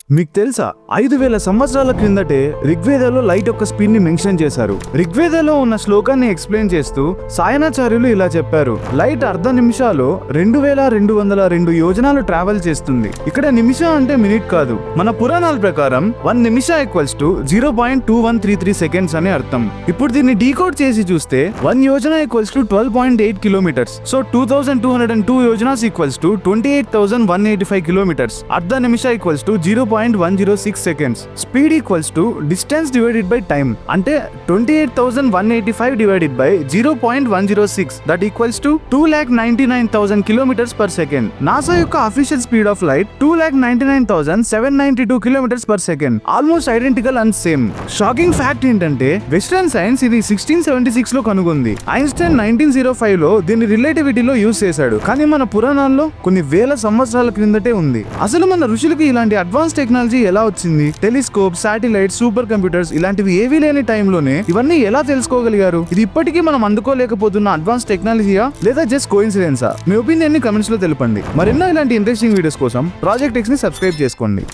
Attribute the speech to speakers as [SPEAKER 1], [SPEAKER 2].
[SPEAKER 1] మీకు తెలుసా 5000 సంవత్సరాల క్రిందటే ఋగ్వేదలో లైట్ యొక్క స్పీడ్ ని మెన్షన్ చేశారు. ఋగ్వేదలో ఉన్న శ్లోకాన్ని ఎక్స్ప్లెయిన్ చేస్తూ సాయనాచార్యులు ఇలా చెప్పారు: లైట్ అర్ధ నిమిషాలు 2202 యోజనాలు ట్రావెల్ చేస్తుంది. ఇక్కడ నిమిషం అంటే మినిట్ కాదు. మన పురాణాల ప్రకారం 1 నిమిష ఈక్వల్స్ టు 0.2133 సెకండ్స్ అని అర్థం. ఇప్పుడు దీన్ని డీకోడ్ చేసి చూస్తే 1 Yojana equals to 12.8 kilometres. So 2202 yojanas equals to 28,185 kilometres. అర్ధ నిమిష equals to 0.106 seconds. Speed equals to distance divided by time. అంటే 28,185 divided by 0.106. That equals to 2,99,000 kilometers per second. NASA యొక్క official speed of light 2,99,792 kilometers per second. Almost identical and same. Shocking fact ఏంటంటే western science ఇది 1676 లో కనుగొంది. Einstein 1905 లో దీన్ని రిలేటివిటీలో use చేశాడు. కానీ మన పురాణాల్లో కొన్ని వేల సంవత్సరాల క్రిందటే ఉంది. అసలు మన ఋషులకి ఇలాంటి అడ్వాన్స్ టెక్నాలజీ ఎలా వచ్చింది? టెలిస్కోప్, శాటిలైట్, సూపర్ కంప్యూటర్స్ ఇలాంటివి ఏవీ లేని టైంలోనే ఇవన్నీ ఎలా తెలుసుకోగలిగారు? ఇది ఇప్పటికీ మనం అందుకోలేకపోతున్న అడ్వాన్స్ టెక్నాలజీయా లేదా జస్ట్ కోఇన్సిడెన్సా? మీ ఒపీనియన్ ని కమెంట్స్ లో తెలపండి. మరెన్నో ఇలాంటి ఇంట్రెస్టింగ్ వీడియోస్ కోసం ప్రాజెక్ట్ ఎక్స్ ని సబ్స్క్రైబ్ చేసుకోండి.